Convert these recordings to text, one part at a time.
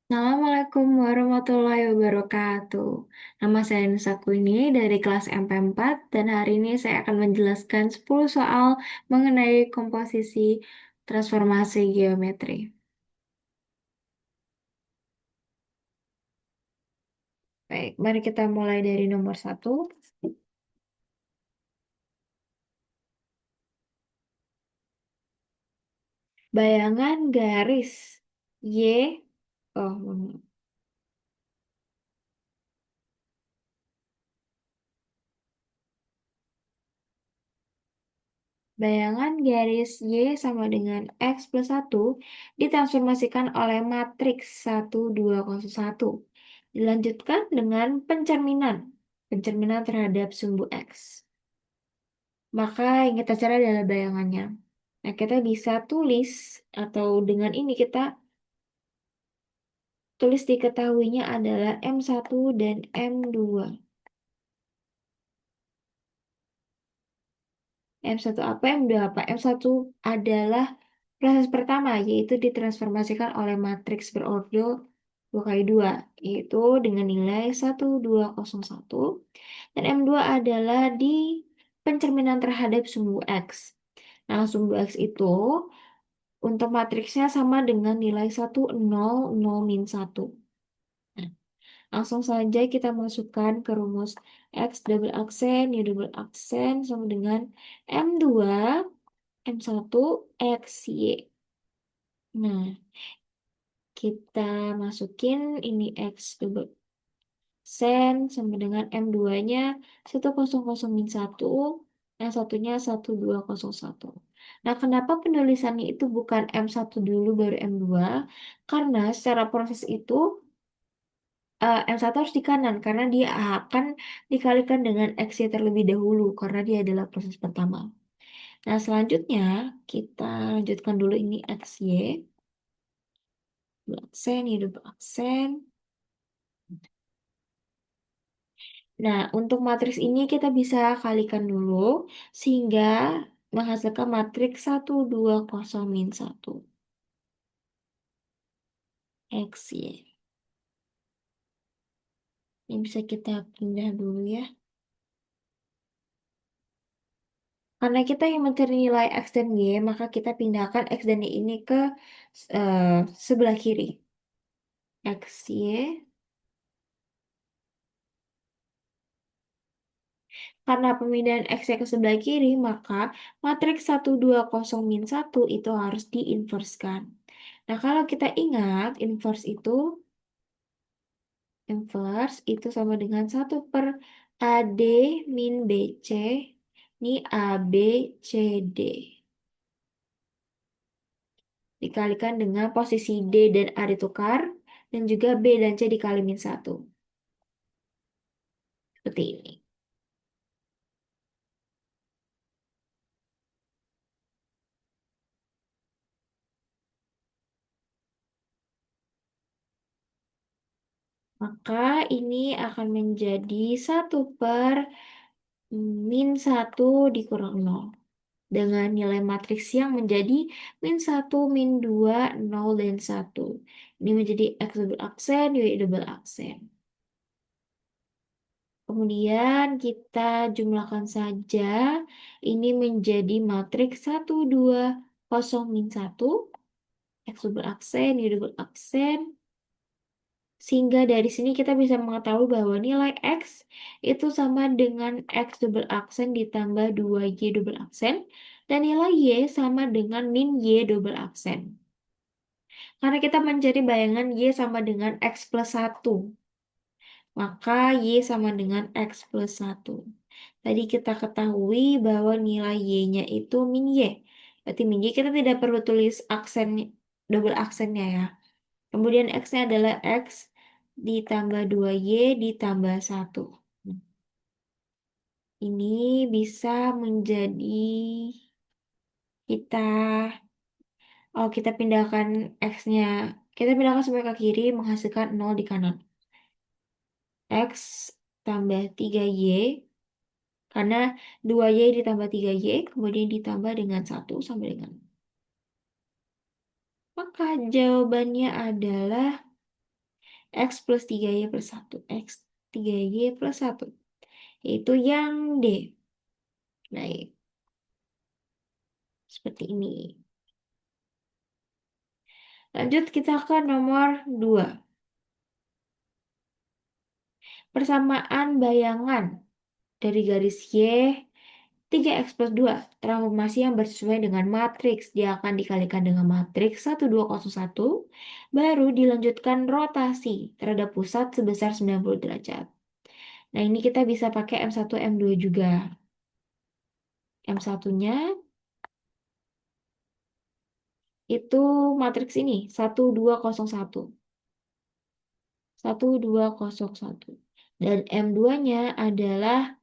Assalamualaikum warahmatullahi wabarakatuh. Nama saya Nisa Queenie dari kelas MP4 dan hari ini saya akan menjelaskan 10 soal mengenai komposisi transformasi geometri. Baik, mari kita mulai dari nomor satu. Bayangan garis Y. Oh, bayangan garis Y sama dengan X plus 1 ditransformasikan oleh matriks 1201. Dilanjutkan dengan pencerminan. Pencerminan terhadap sumbu X. Maka yang kita cari adalah bayangannya. Nah, kita bisa tulis atau dengan ini kita tulis diketahuinya adalah M1 dan M2. M1 apa, M2 apa? M1 adalah proses pertama, yaitu ditransformasikan oleh matriks berordo 2 kali 2, yaitu dengan nilai 1201. Dan M2 adalah di pencerminan terhadap sumbu X. Nah, sumbu X itu untuk matriksnya sama dengan nilai 1, 0, 0, min 1. Nah, langsung saja kita masukkan ke rumus X double aksen, Y double aksen sama dengan M2 M1 X Y. Nah, kita masukin ini X double sen sama dengan M2-nya 100min 1, yang satunya 1201. Nah, kenapa penulisannya itu bukan M1 dulu baru M2? Karena secara proses itu M1 harus di kanan karena dia akan dikalikan dengan X-Y terlebih dahulu karena dia adalah proses pertama. Nah, selanjutnya kita lanjutkan dulu ini XY, double aksen, Y double aksen. Nah, untuk matriks ini kita bisa kalikan dulu sehingga menghasilkan matriks 1, 2, 0, min 1. X, Y. Ini bisa kita pindah dulu ya. Karena kita yang mencari nilai X dan Y, maka kita pindahkan X dan Y ini ke eh, sebelah kiri. X, Y. Karena pemindahan X ke sebelah kiri, maka matriks 1, 2, 0, min 1 itu harus diinverskan. Nah, kalau kita ingat, inverse itu sama dengan 1/AD min BC. Ini AB, CD. Dikalikan dengan posisi D dan A ditukar. Dan juga B dan C dikali min 1. Seperti ini. Maka ini akan menjadi 1/min 1 dikurang 0. Dengan nilai matriks yang menjadi min 1, min 2, 0, dan 1. Ini menjadi X double aksen, Y double aksen. Kemudian kita jumlahkan saja. Ini menjadi matriks 1, 2, 0, min 1. X double aksen, Y double aksen. Sehingga dari sini kita bisa mengetahui bahwa nilai X itu sama dengan X double aksen ditambah 2Y double aksen. Dan nilai Y sama dengan min Y double aksen. Karena kita mencari bayangan Y sama dengan X plus 1. Maka Y sama dengan X plus 1. Tadi kita ketahui bahwa nilai Y-nya itu min Y. Berarti min Y kita tidak perlu tulis aksen, double aksennya ya. Kemudian X-nya adalah X ditambah 2Y ditambah 1. Ini bisa menjadi kita, oh kita pindahkan X-nya. Kita pindahkan sampai ke kiri menghasilkan 0 di kanan. X tambah 3Y, karena 2Y ditambah 3Y, kemudian ditambah dengan 1 sampai dengan. Maka jawabannya adalah X plus 3Y per 1. X 3Y plus 1. Yaitu yang D. Baik, seperti ini. Lanjut kita ke nomor 2. Persamaan bayangan dari garis Y 3X plus 2. Transformasi yang bersesuaian dengan matriks. Dia akan dikalikan dengan matriks 1201. Baru dilanjutkan rotasi terhadap pusat sebesar 90 derajat. Nah, ini kita bisa pakai M1, M2 juga. M1-nya itu matriks ini, 1201. 1201. Dan M2-nya adalah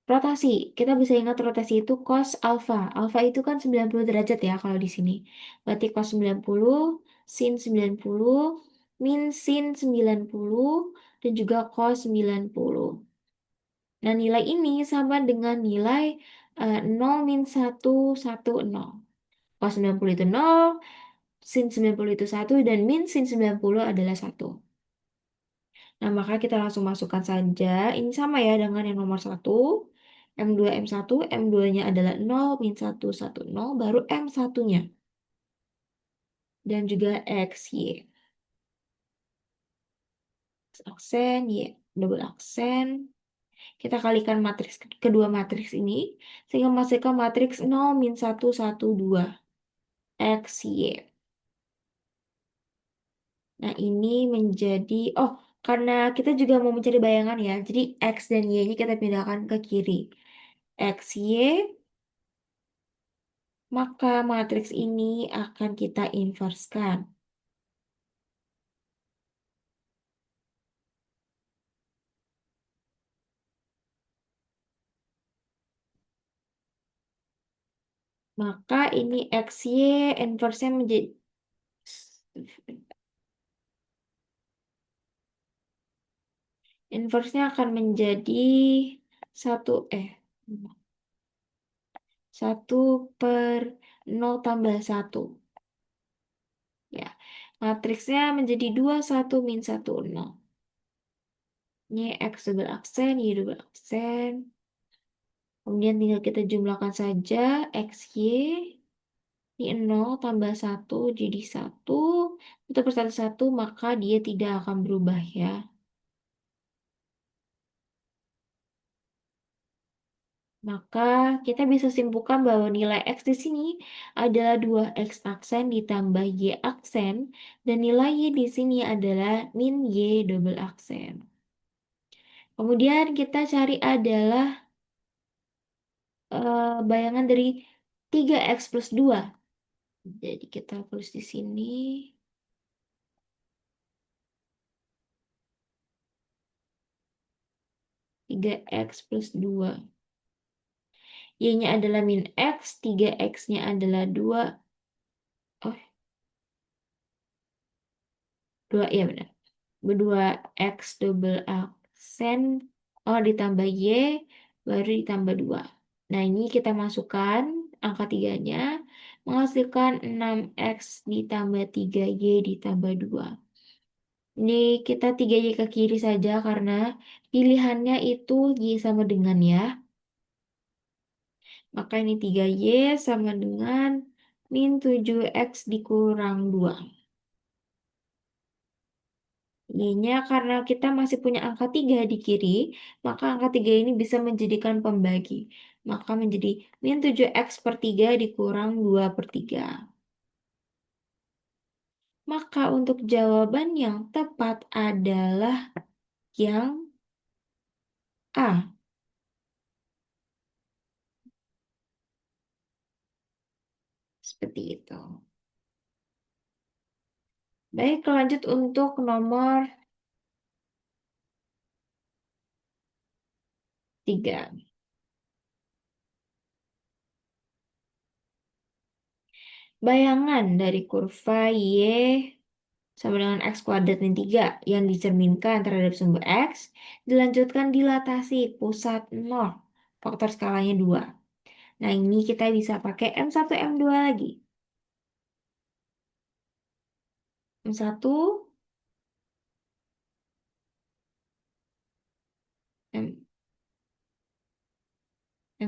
rotasi. Kita bisa ingat rotasi itu cos alfa. Alfa itu kan 90 derajat ya kalau di sini. Berarti cos 90, sin 90, min sin 90, dan juga cos 90. Nah, nilai ini sama dengan nilai 0 min 1, 1, 0. Cos 90 itu 0, sin 90 itu 1, dan min sin 90 adalah 1. Nah, maka kita langsung masukkan saja. Ini sama ya dengan yang nomor 1. M2, M1, M2-nya adalah 0, min 1, 1, 0, baru M1-nya. Dan juga X, Y. Aksen, Y, double aksen. Kita kalikan matriks kedua matriks ini, sehingga menghasilkan matriks 0, min 1, 1, 2. X, Y. Nah, ini menjadi, oh, karena kita juga mau mencari bayangan ya, jadi X dan Y-nya kita pindahkan ke kiri. X, Y, maka matriks ini akan kita inverskan. Maka ini XY inversnya menjadi inversnya akan menjadi satu 1/0 tambah 1. Ya, matriksnya menjadi 21 min 1 0. Ini X double aksen, Y double aksen. Kemudian tinggal kita jumlahkan saja XY. Ini 0 tambah 1 jadi 1. Itu per 1, maka dia tidak akan berubah ya. Maka kita bisa simpulkan bahwa nilai X di sini adalah 2X aksen ditambah Y aksen. Dan nilai Y di sini adalah min Y double aksen. Kemudian kita cari adalah bayangan dari 3X plus 2. Jadi kita tulis di sini 3X plus 2. Y-nya adalah min X, 3X-nya adalah 2. Oh, 2, ya benar. 2X double aksen. Oh, ditambah Y, baru ditambah 2. Nah, ini kita masukkan angka 3-nya. Menghasilkan 6X ditambah 3Y ditambah 2. Ini kita 3Y ke kiri saja karena pilihannya itu Y sama dengan ya. Maka ini 3Y sama dengan min 7X dikurang 2. Y-nya karena kita masih punya angka 3 di kiri, maka angka 3 ini bisa menjadikan pembagi. Maka menjadi min 7X per 3 dikurang 2 per 3. Maka untuk jawaban yang tepat adalah yang A. Seperti itu. Baik, lanjut untuk nomor 3. Bayangan dari kurva Y sama dengan X kuadrat min 3 yang dicerminkan terhadap sumber X dilanjutkan dilatasi pusat 0. Faktor skalanya 2. Nah, ini kita bisa pakai M1, M2 lagi. M1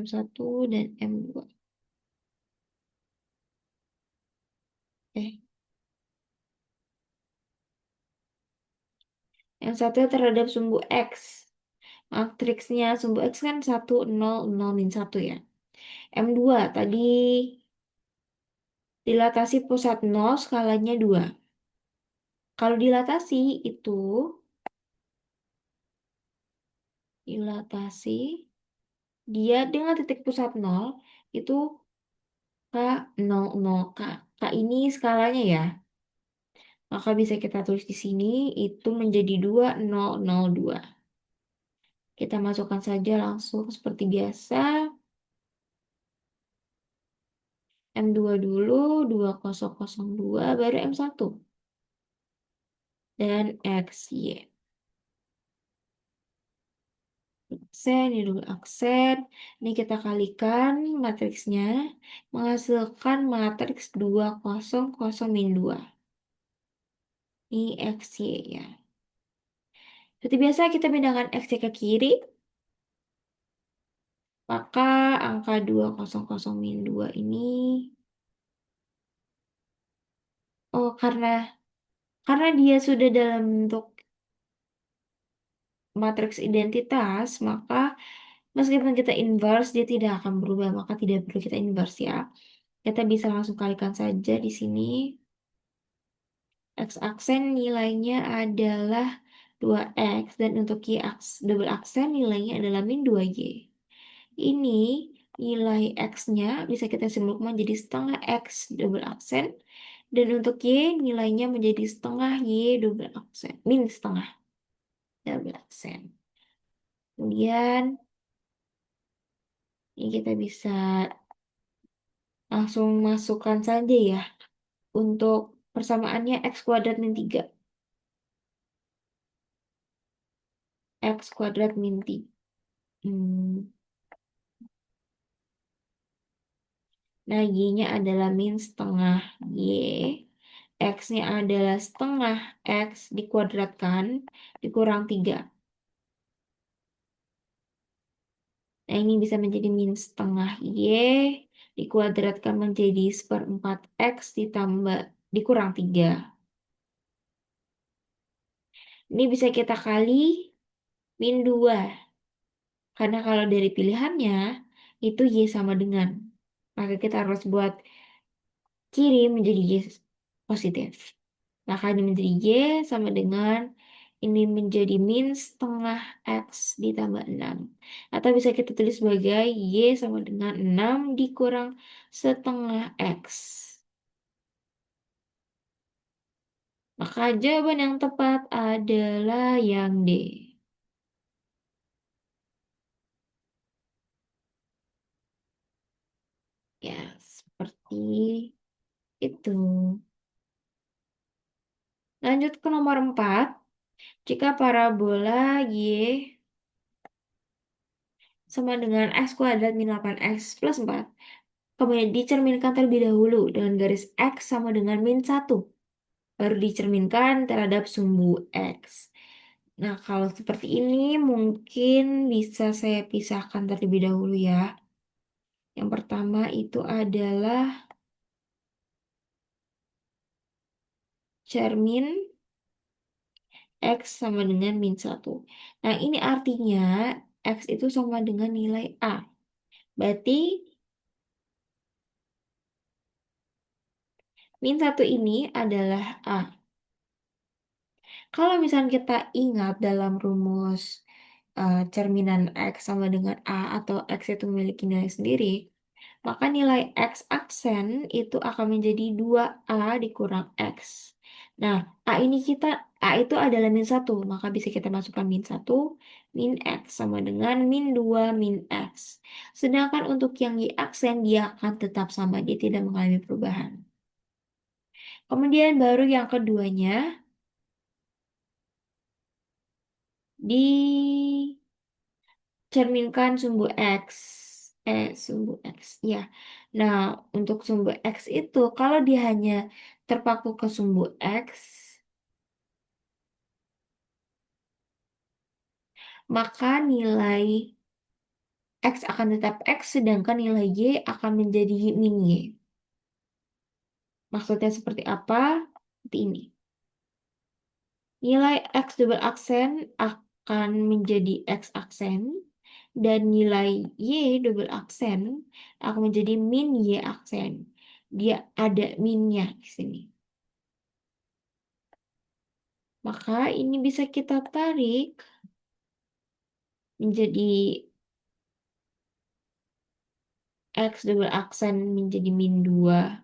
M1 dan M2. Eh, M1 terhadap sumbu X. Matriksnya sumbu X kan 1, 0, 0, min 1 ya. M2 tadi dilatasi pusat 0, skalanya 2. Kalau dilatasi itu, dilatasi, dia dengan titik pusat 0, itu K 00 K. K ini skalanya ya. Maka bisa kita tulis di sini itu menjadi 2002. Kita masukkan saja langsung seperti biasa. M2 dulu, 2002, baru M1. Dan X, Y. Aksen, ini dulu aksen. Ini kita kalikan matriksnya. Menghasilkan matriks 200 min 2. Ini X, Y ya. Seperti biasa kita pindahkan X, Y ke kiri. Maka angka 200 min 2 ini. Oh, karena dia sudah dalam bentuk matriks identitas, maka meskipun kita inverse, dia tidak akan berubah, maka tidak perlu kita inverse ya. Kita bisa langsung kalikan saja di sini. X aksen nilainya adalah 2X, dan untuk Y double aksen nilainya adalah min 2Y. Ini nilai X-nya bisa kita simpulkan menjadi setengah X double aksen, dan untuk Y nilainya menjadi setengah Y double aksen, min setengah double aksen. Kemudian ini kita bisa langsung masukkan saja ya untuk persamaannya X kuadrat min 3. X kuadrat min 3. Nah, Y-nya adalah min setengah Y. X-nya adalah setengah X dikuadratkan dikurang 3. Nah, ini bisa menjadi min setengah Y dikuadratkan menjadi seperempat X ditambah dikurang 3. Ini bisa kita kali min 2. Karena kalau dari pilihannya, itu Y sama dengan. Maka kita harus buat kiri menjadi Y positif. Maka ini menjadi Y sama dengan ini menjadi min setengah X ditambah 6. Atau bisa kita tulis sebagai Y sama dengan 6 dikurang setengah X. Maka jawaban yang tepat adalah yang D. Ya, seperti itu. Lanjut ke nomor 4. Jika parabola Y sama dengan X kuadrat min 8X plus 4, kemudian dicerminkan terlebih dahulu dengan garis X sama dengan min 1. Baru dicerminkan terhadap sumbu X. Nah, kalau seperti ini mungkin bisa saya pisahkan terlebih dahulu ya. Yang pertama itu adalah cermin X sama dengan min 1. Nah, ini artinya X itu sama dengan nilai A. Berarti min 1 ini adalah A. Kalau misalnya kita ingat dalam rumus cerminan X sama dengan A atau X itu memiliki nilai sendiri, maka nilai X aksen itu akan menjadi 2A dikurang X. Nah, A itu adalah min 1, maka bisa kita masukkan min 1, min X sama dengan min 2, min X. Sedangkan untuk yang Y aksen, dia akan tetap sama, dia tidak mengalami perubahan. Kemudian baru yang keduanya, dicerminkan sumbu X. Sumbu X, ya. Nah, untuk sumbu X itu, kalau dia hanya terpaku ke sumbu X, maka nilai X akan tetap X, sedangkan nilai Y akan menjadi min Y. Maksudnya seperti apa? Seperti ini. Nilai X double aksen akan menjadi X aksen, dan nilai Y double aksen akan menjadi min Y aksen. Dia ada minnya di sini. Maka ini bisa kita tarik menjadi X double aksen menjadi min 2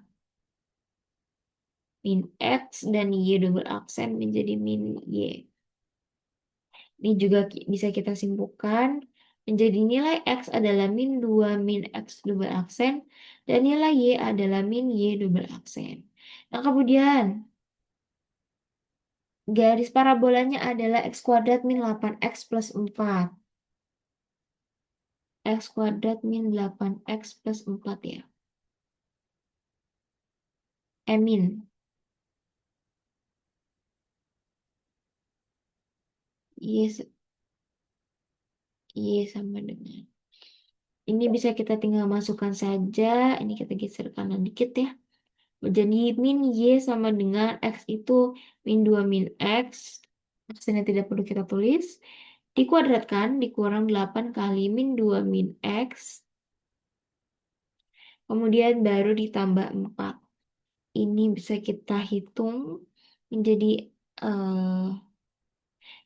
min X, dan Y double aksen menjadi min Y. Ini juga bisa kita simpulkan menjadi nilai X adalah min 2 min X double aksen, dan nilai Y adalah min Y double aksen. Nah, kemudian garis parabolanya adalah X kuadrat min 8X plus 4. X kuadrat min 8X plus 4 ya. Min. Y, Y sama dengan. Ini bisa kita tinggal masukkan saja. Ini kita geser kanan dikit ya. Jadi min Y sama dengan X itu min 2 min X. X-nya tidak perlu kita tulis. Dikuadratkan, dikurang 8 kali min 2 min X. Kemudian baru ditambah 4. Ini bisa kita hitung menjadi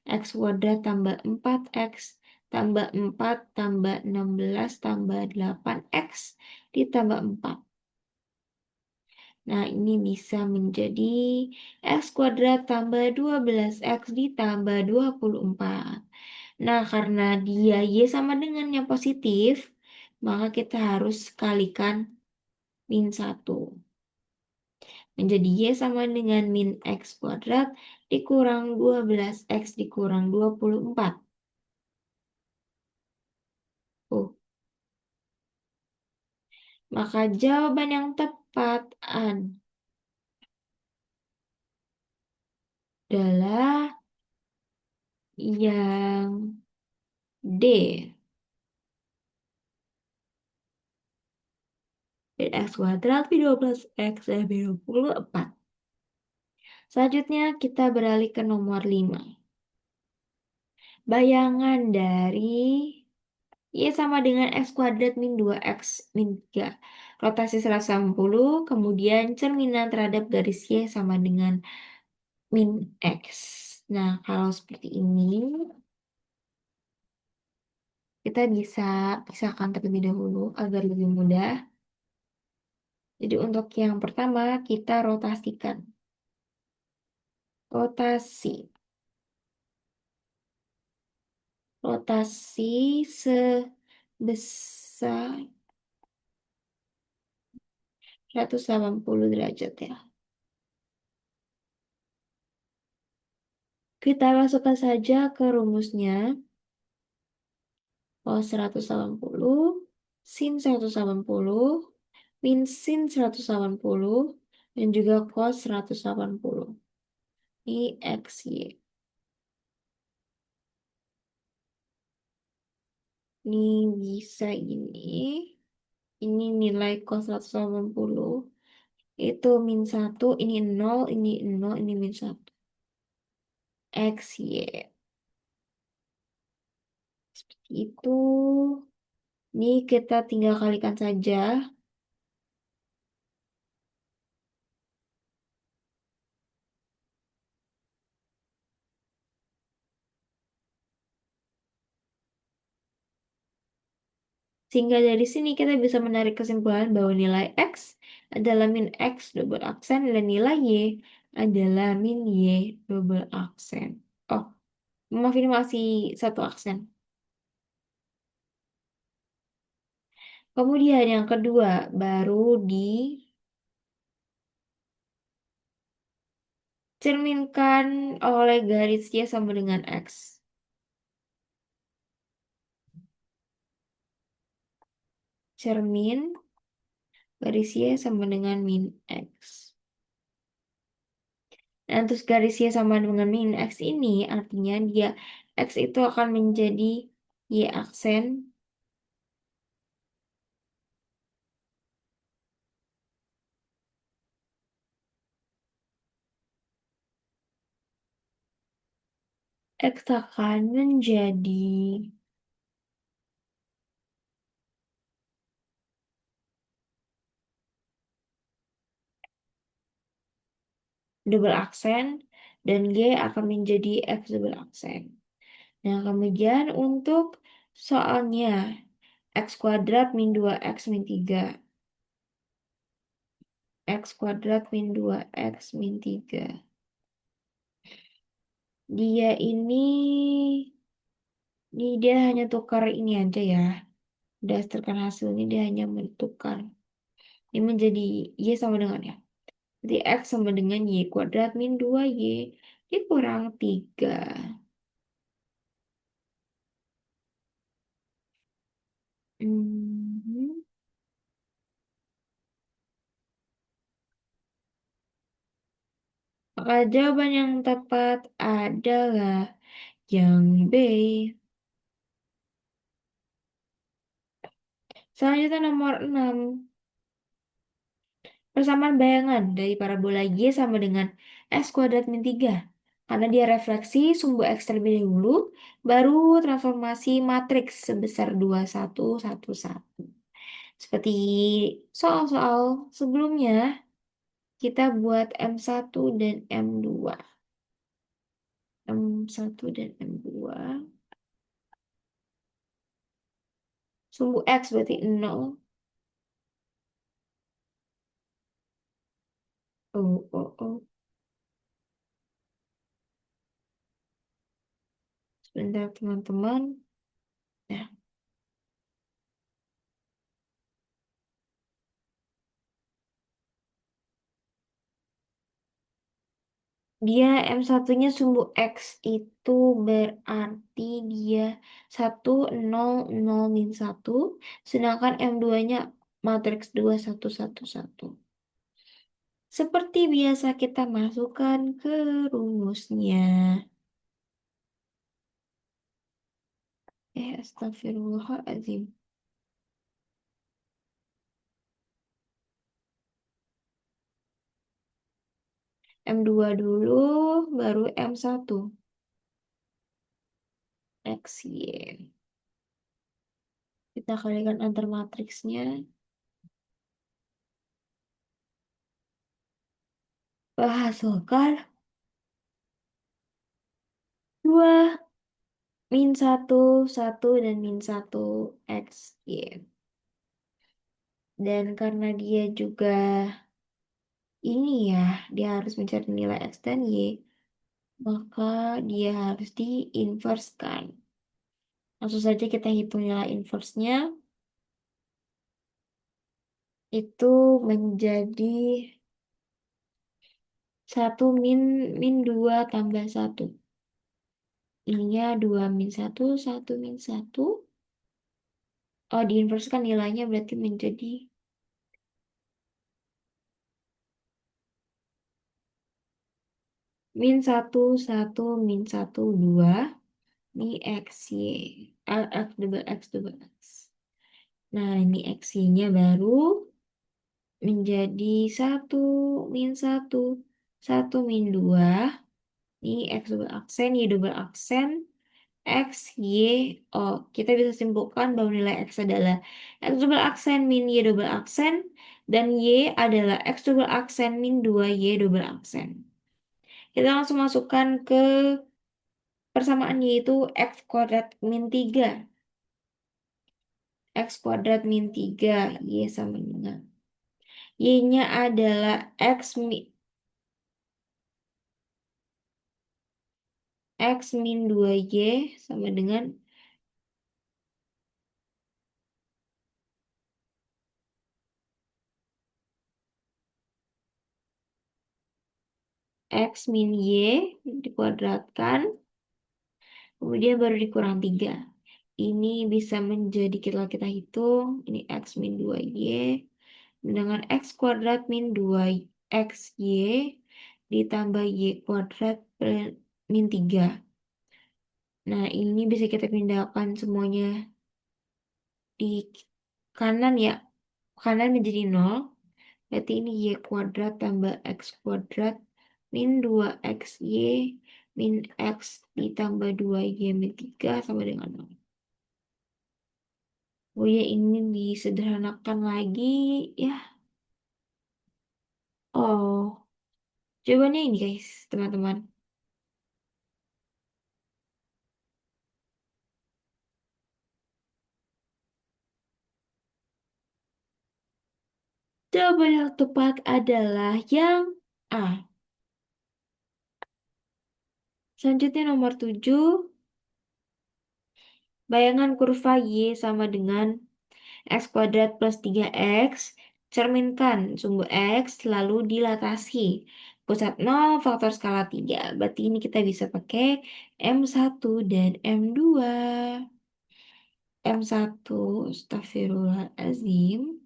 X kuadrat tambah 4X tambah 4 tambah 16 tambah 8X ditambah 4. Nah, ini bisa menjadi X kuadrat tambah 12X ditambah 24. Nah, karena dia Y sama dengan yang positif, maka kita harus kalikan min 1. Menjadi Y sama dengan min X kuadrat dikurang 12X dikurang 24. Maka jawaban yang tepat adalah yang D. Dan X kuadrat B12X dan B24. Selanjutnya kita beralih ke nomor 5. Bayangan dari Y sama dengan X kuadrat min 2X min 3. Rotasi 180, kemudian cerminan terhadap garis Y sama dengan min X. Nah, kalau seperti ini, kita bisa pisahkan terlebih dahulu agar lebih mudah. Jadi untuk yang pertama, kita rotasikan. Rotasi. Rotasi sebesar 180 derajat ya. Kita masukkan saja ke rumusnya. Cos 180, sin 180, min sin 180, dan juga cos 180. Ini X, Y. Ini bisa ini. Ini nilai cos 180. Itu min 1, ini 0, ini 0, ini min 1. X, Y. Seperti itu. Ini kita tinggal kalikan saja. Sehingga dari sini kita bisa menarik kesimpulan bahwa nilai X adalah min X double aksen dan nilai Y adalah min Y double aksen. Oh, maaf ini masih satu aksen. Kemudian yang kedua baru dicerminkan oleh garis Y sama dengan X. Cermin garis Y sama dengan min X. Nah, terus garis Y sama dengan min X ini artinya dia X itu akan menjadi Y aksen X akan menjadi double aksen dan Y akan menjadi X double aksen. Nah, kemudian untuk soalnya X kuadrat min 2X min 3. X kuadrat min 2X min 3. Dia dia hanya tukar ini aja ya. Berdasarkan hasilnya dia hanya menukar. Ini menjadi Y sama dengan ya. Jadi X sama dengan Y kuadrat min 2Y dikurang 3. Hmm. Maka jawaban yang tepat adalah yang B. Selanjutnya nomor 6. Persamaan bayangan dari parabola Y sama dengan X kuadrat min 3. Karena dia refleksi sumbu X terlebih dahulu, baru transformasi matriks sebesar 2111. Seperti soal-soal sebelumnya, kita buat M1 dan M2. M1 dan M2. Sumbu X berarti 0. Oh, oh, oh. Sebentar teman-teman. Nah, dia M1-nya sumbu X itu berarti dia 1, 0, 0, min 1. Sedangkan M2-nya matriks 2111. Seperti biasa kita masukkan ke rumusnya. Astagfirullahaladzim. M2 dulu, baru M1. X, Y. Kita kalikan antar matriksnya. Hasilkan 2, min 1, 1, dan min 1 X, Y. Dan karena dia juga ini ya, dia harus mencari nilai X dan Y, maka dia harus diinverskan. Langsung saja kita hitung nilai inversnya. Itu menjadi 1, min 2 tambah 1. Ininya 2, min 1, 1, min 1. Oh, diinverskan nilainya berarti menjadi min 1, 1, min 1, 2. Ini X, Y. X double X double X. Nah, ini X-nya baru menjadi 1, min 1, 1, min 2. Ini X double aksen, Y double aksen. X, Y. Oh, kita bisa simpulkan bahwa nilai X adalah X double aksen min Y double aksen. Dan Y adalah X double aksen min 2Y double aksen. Kita langsung masukkan ke persamaan yaitu X kuadrat min 3. X kuadrat min 3. Y sama dengan. Y-nya adalah X min 2Y sama dengan X min Y dikuadratkan. Kemudian baru dikurang 3. Ini bisa menjadi kita hitung. Ini X min 2Y dengan X kuadrat min 2XY ditambah Y kuadrat min 3. Nah, ini bisa kita pindahkan semuanya di kanan ya. Kanan menjadi 0. Berarti ini Y kuadrat tambah X kuadrat min 2xy min x ditambah 2y min 3 sama dengan 0. Oh ya, ini disederhanakan lagi ya. Oh, jawabannya ini guys, teman-teman. Jawaban yang tepat adalah yang A. Selanjutnya nomor 7. Bayangan kurva Y sama dengan X kuadrat plus 3X. Cerminkan sumbu X lalu dilatasi. Pusat 0, faktor skala 3. Berarti ini kita bisa pakai M1 dan M2. M1, astagfirullahaladzim.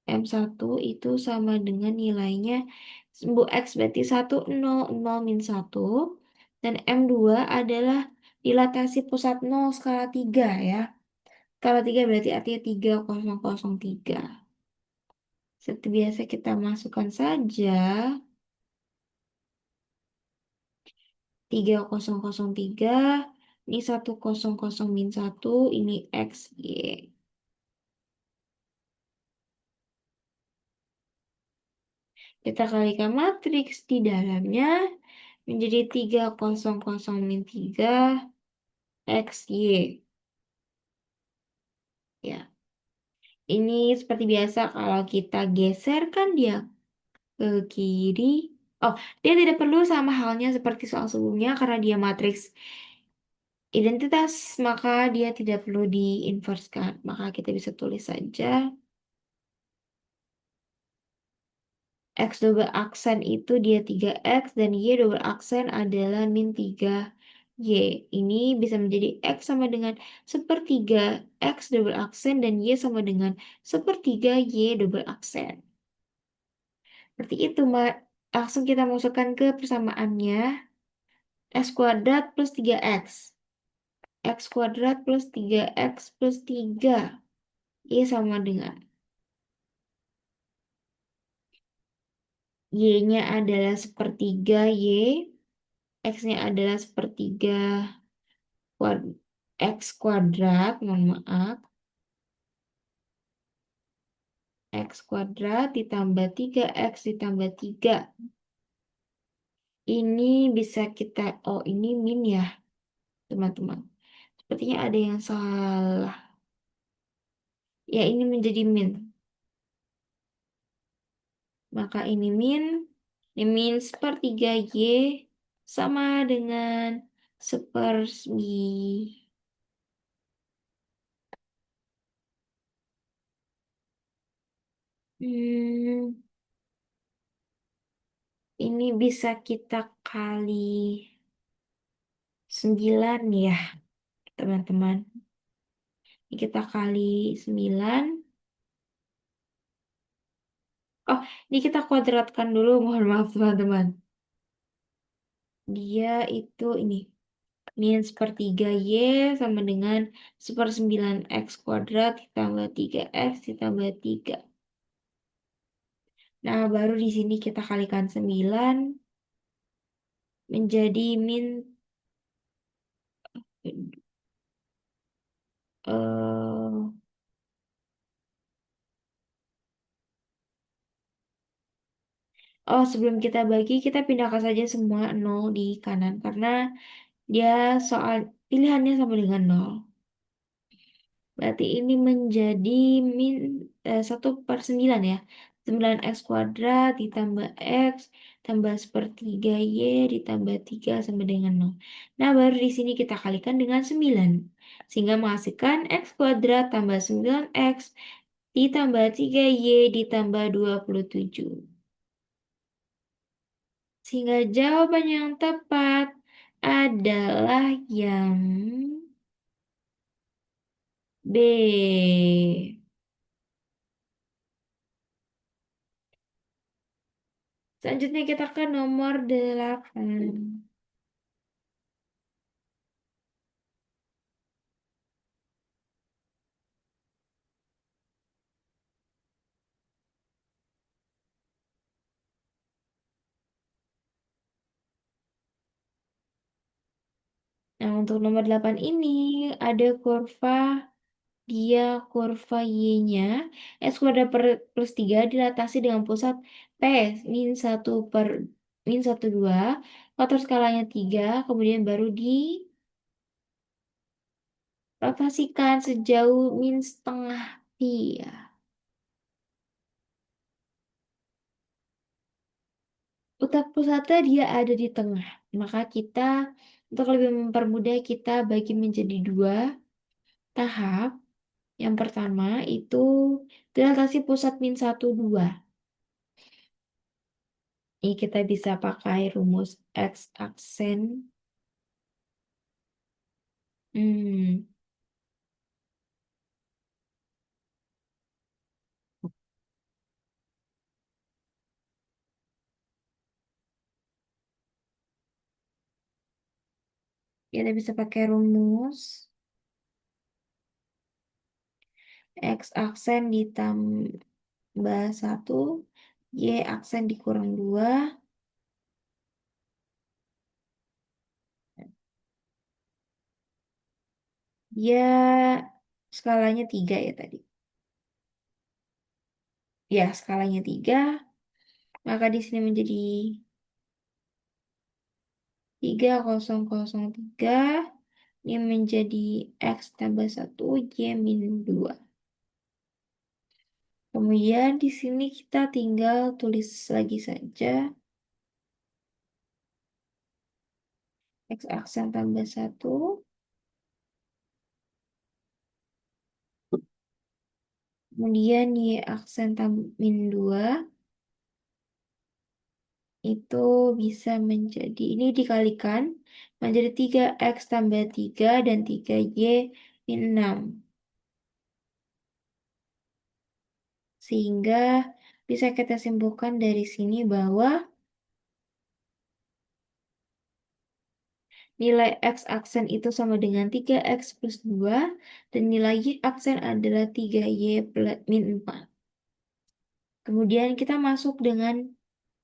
M1 itu sama dengan nilainya sumbu X berarti 1, 0, 0, min 1. Dan M2 adalah dilatasi pusat 0 skala 3 ya. Skala 3 berarti artinya 3003. Seperti biasa kita masukkan saja 3003. Ini 100 min 1. Ini X, Y. Kita kalikan matriks di dalamnya menjadi 300 min 3 X, Y. Ya, ini seperti biasa kalau kita geserkan dia ke kiri. Oh, dia tidak perlu sama halnya seperti soal sebelumnya karena dia matriks identitas, maka dia tidak perlu diinverskan. Maka kita bisa tulis saja X double aksen itu dia 3X dan Y double aksen adalah min 3Y. Ini bisa menjadi X sama dengan sepertiga X double aksen dan Y sama dengan sepertiga Y double aksen. Seperti itu, Mbak. Langsung kita masukkan ke persamaannya. X kuadrat plus 3X. X kuadrat plus 3X plus 3. Y sama dengan Y-nya adalah sepertiga Y. X-nya adalah sepertiga X kuadrat, mohon maaf. X kuadrat ditambah 3X ditambah 3. Ini bisa kita, oh ini min ya, teman-teman. Sepertinya ada yang salah. Ya, ini menjadi min. Maka ini min sepertiga Y sama dengan sepersembilan. Hmm, ini bisa kita kali 9 ya, teman-teman. Ini kita kali 9. Oh, ini kita kuadratkan dulu, mohon maaf teman-teman. Dia itu ini. Min sepertiga Y sama dengan sepersembilan X kuadrat ditambah 3X ditambah 3. Nah, baru di sini kita kalikan 9 menjadi min eh oh, sebelum kita bagi, kita pindahkan saja semua 0 di kanan karena dia soal pilihannya sama dengan 0. Berarti ini menjadi min 1/9 ya. 9X kuadrat ditambah X tambah sepertiga Y ditambah 3 sama dengan 0. Nah, baru di sini kita kalikan dengan 9. Sehingga menghasilkan X kuadrat tambah 9X ditambah 3Y ditambah 27. Sehingga jawaban yang tepat adalah yang B. Selanjutnya kita ke nomor 8. Nah, untuk nomor 8 ini ada kurva, dia kurva Y-nya X kuadrat plus 3 dilatasi dengan pusat P min 1 per min 1, 2, faktor skalanya 3, kemudian baru dirotasikan sejauh min setengah pi ya. Pusatnya dia ada di tengah. Maka kita, untuk lebih mempermudah, kita bagi menjadi dua tahap. Yang pertama itu dilatasi pusat min 1, 2. Ini kita bisa pakai rumus X aksen. Hmm, kita bisa pakai rumus X aksen ditambah 1, Y aksen dikurang 2. Ya, skalanya 3 ya tadi. Ya, skalanya 3. Maka di sini menjadi 3003. Ini menjadi X tambah 1, Y min 2. Kemudian di sini kita tinggal tulis lagi saja. X aksen tambah 1. Kemudian Y aksen min 2. Itu bisa menjadi, ini dikalikan, menjadi 3X tambah 3 dan 3Y min 6. Sehingga bisa kita simpulkan dari sini bahwa nilai X aksen itu sama dengan 3X plus 2 dan nilai Y aksen adalah 3Y min 4. Kemudian kita masuk dengan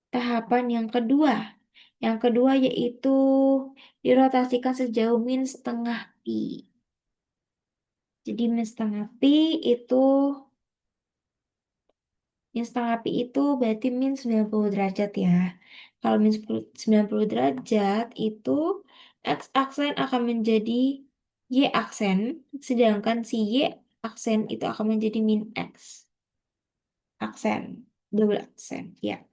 tahapan yang kedua. Yang kedua yaitu dirotasikan sejauh min setengah pi. Jadi min setengah pi itu min setengah pi itu berarti min 90 derajat ya. Kalau min 90 derajat itu X aksen akan menjadi Y aksen, sedangkan si Y aksen itu akan menjadi min X aksen, double aksen ya.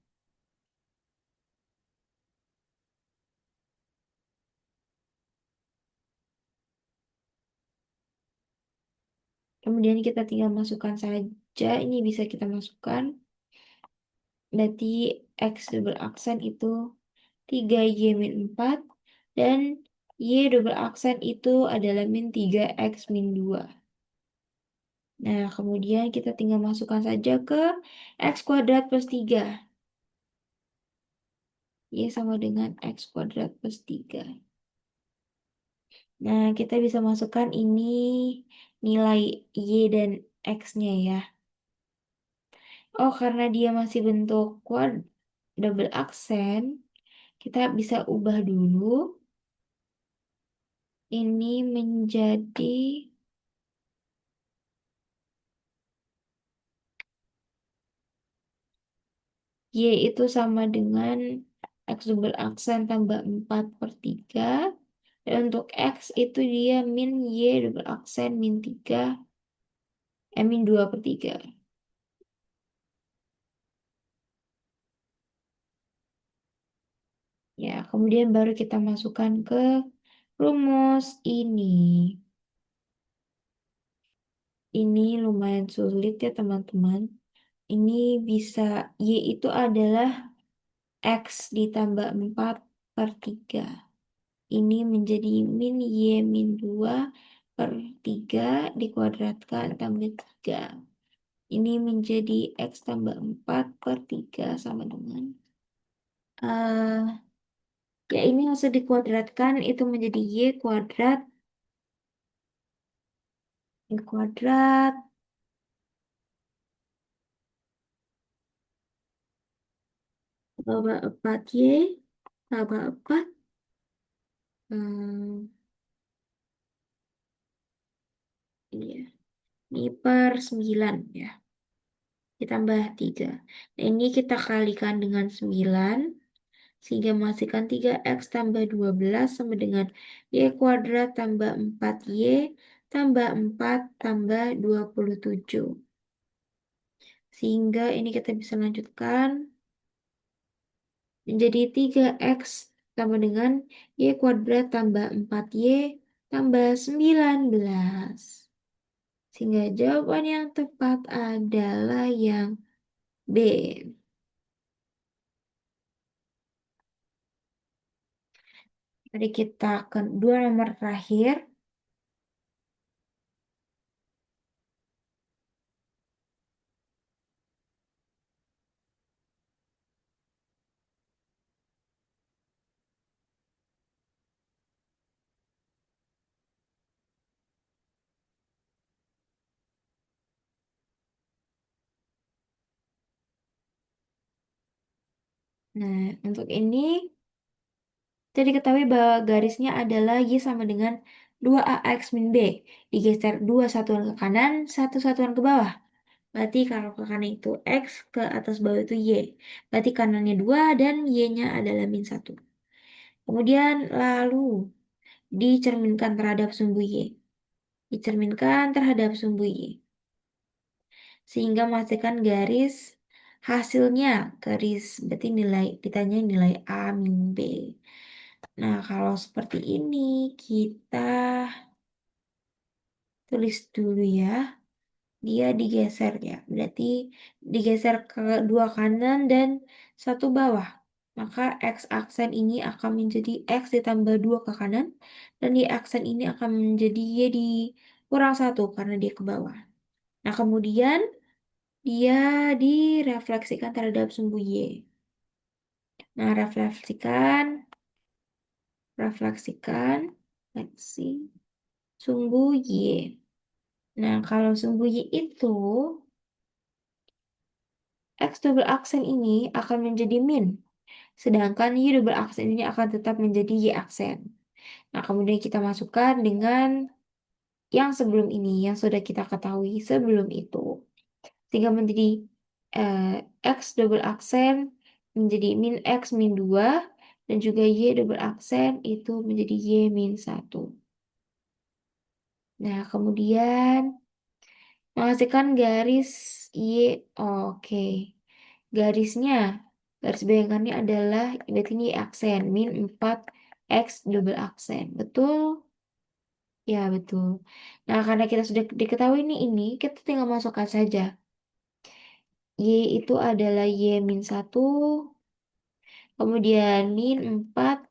Kemudian kita tinggal masukkan saja, ini bisa kita masukkan. Berarti X double aksen itu 3Y min 4 dan Y double aksen itu adalah min 3X min 2. Nah, kemudian kita tinggal masukkan saja ke X kuadrat plus 3. Y sama dengan X kuadrat plus 3. Nah, kita bisa masukkan ini nilai Y dan X-nya ya. Oh, karena dia masih bentuk double aksen, kita bisa ubah dulu. Ini menjadi Y itu sama dengan X double aksen tambah 4 per 3. Dan untuk X itu dia min Y double aksen min 3, min 2 per 3. Ya, kemudian baru kita masukkan ke rumus ini. Ini lumayan sulit ya teman-teman. Ini bisa, Y itu adalah X ditambah 4 per 3. Ini menjadi min Y min 2 per 3 dikuadratkan tambah 3. Ini menjadi X tambah 4 per 3 sama dengan ya ini harus dikuadratkan itu menjadi Y kuadrat tambah 4Y tambah 4 Iya. Ini per 9 ya. Ditambah 3. Nah, ini kita kalikan dengan 9. Sehingga menghasilkan 3x tambah 12 sama dengan y kuadrat tambah 4y tambah 4 tambah 27. Sehingga ini kita bisa lanjutkan menjadi 3x sama dengan y kuadrat tambah 4y tambah 19. Sehingga jawaban yang tepat adalah yang B. Mari kita ke dua nomor terakhir. Nah, untuk ini jadi ketahui bahwa garisnya adalah Y sama dengan 2AX min B. Digeser 2 satuan ke kanan, 1 satuan ke bawah. Berarti kalau ke kanan itu X, ke atas bawah itu Y. Berarti kanannya 2 dan Y-nya adalah min 1. Kemudian lalu dicerminkan terhadap sumbu Y. Dicerminkan terhadap sumbu Y. Sehingga menghasilkan garis hasilnya. Garis berarti nilai, ditanya nilai A min B. Nah, kalau seperti ini kita tulis dulu ya. Dia digeser ya. Berarti digeser ke dua kanan dan satu bawah. Maka X aksen ini akan menjadi X ditambah 2 ke kanan. Dan Y aksen ini akan menjadi Y di kurang 1 karena dia ke bawah. Nah, kemudian dia direfleksikan terhadap sumbu Y. Nah, refleksikan, sumbu Y. Nah, kalau sumbu Y itu X double aksen ini akan menjadi min. Sedangkan Y double aksen ini akan tetap menjadi Y aksen. Nah, kemudian kita masukkan dengan yang sebelum ini, yang sudah kita ketahui sebelum itu. Sehingga menjadi X double aksen menjadi min X min 2. Dan juga Y double aksen itu menjadi Y min 1. Nah, kemudian menghasilkan garis Y. Oke. Garisnya, garis bayangannya adalah berarti ini aksen min 4 X double aksen. Betul? Ya, betul. Nah, karena kita sudah diketahui ini kita tinggal masukkan saja. Y itu adalah Y min 1, kemudian min 4,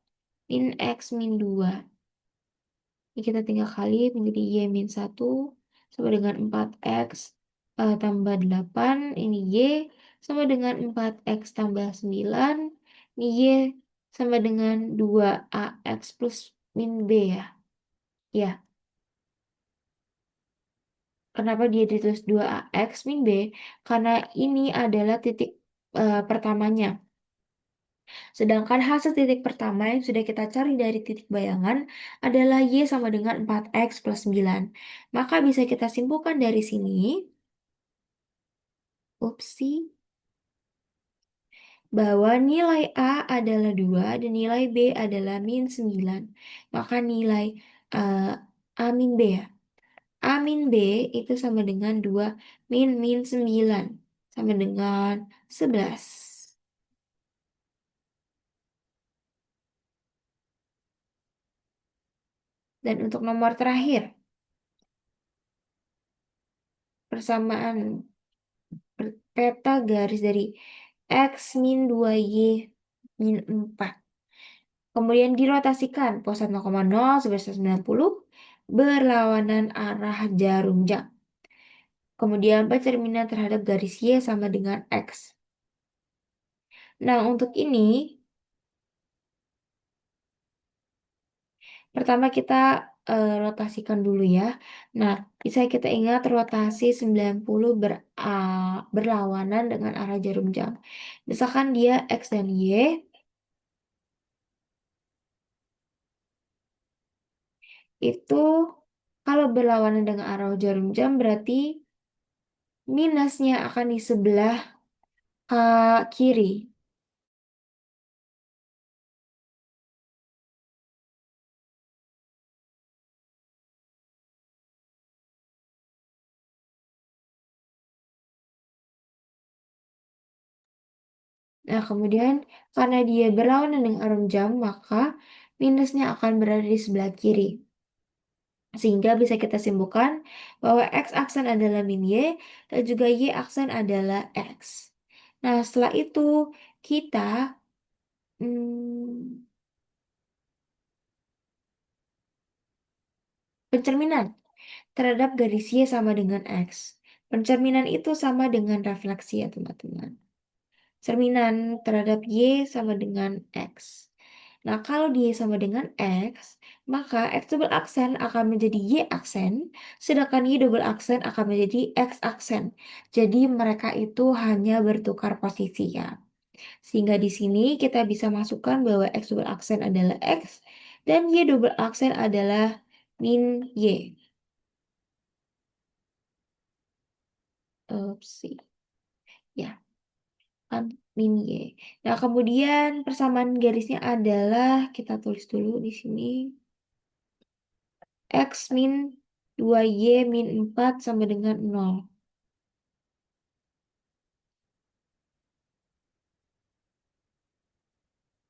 min X min 2. Ini kita tinggal kali menjadi Y min 1 sama dengan 4X tambah 8. Ini Y sama dengan 4X tambah 9. Ini Y sama dengan 2AX plus min B ya. Ya, kenapa dia ditulis 2AX min B? Karena ini adalah titik pertamanya. Sedangkan hasil titik pertama yang sudah kita cari dari titik bayangan adalah Y sama dengan 4X plus 9. Maka bisa kita simpulkan dari sini, upsi, bahwa nilai A adalah 2 dan nilai B adalah min 9. Maka nilai eh, A min B ya. A min B itu sama dengan 2 min min 9. Sama dengan 11. Dan untuk nomor terakhir, persamaan peta garis dari X min 2Y min 4. Kemudian dirotasikan pos 1,0 sebesar 90 berlawanan arah jarum jam. Kemudian pencerminan terhadap garis Y sama dengan X. Nah, untuk ini, pertama kita rotasikan dulu ya. Nah, bisa kita ingat rotasi 90 berlawanan dengan arah jarum jam. Misalkan dia X dan Y itu Kalau berlawanan dengan arah jarum jam berarti minusnya akan di sebelah kiri. Nah, kemudian karena dia berlawanan dengan arah jam, maka minusnya akan berada di sebelah kiri. Sehingga bisa kita simpulkan bahwa x-aksen adalah min y dan juga y-aksen adalah x. Nah, setelah itu kita hmm, pencerminan terhadap garis y sama dengan x. Pencerminan itu sama dengan refleksi ya teman-teman. Cerminan terhadap y sama dengan x. Nah, kalau dia sama dengan X, maka X double aksen akan menjadi Y aksen, sedangkan Y double aksen akan menjadi X aksen. Jadi mereka itu hanya bertukar posisi ya. Sehingga di sini kita bisa masukkan bahwa X double aksen adalah X dan Y double aksen adalah min Y. Opsi. Ya, kan min Y. Nah, kemudian persamaan garisnya adalah, kita tulis dulu di sini. X min 2Y min 4 sama dengan 0.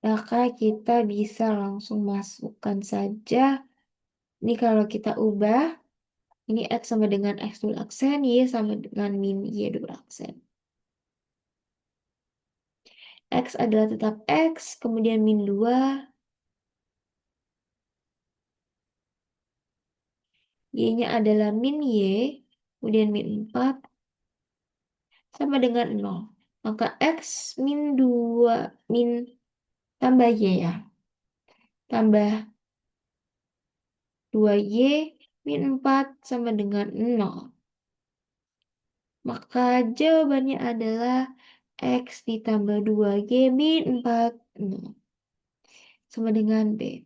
Maka kita bisa langsung masukkan saja. Ini kalau kita ubah, ini X sama dengan X double aksen, Y sama dengan min Y double aksen. X adalah tetap X, kemudian min 2, Y-nya adalah min Y, kemudian min 4, sama dengan 0. Maka X min 2, min tambah Y ya. Tambah 2Y min 4 sama dengan 0. Maka jawabannya adalah X ditambah 2Y min 4 0 sama dengan B.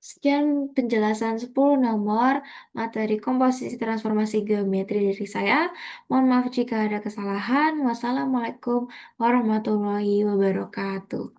Sekian penjelasan 10 nomor materi komposisi transformasi geometri dari saya. Mohon maaf jika ada kesalahan. Wassalamualaikum warahmatullahi wabarakatuh.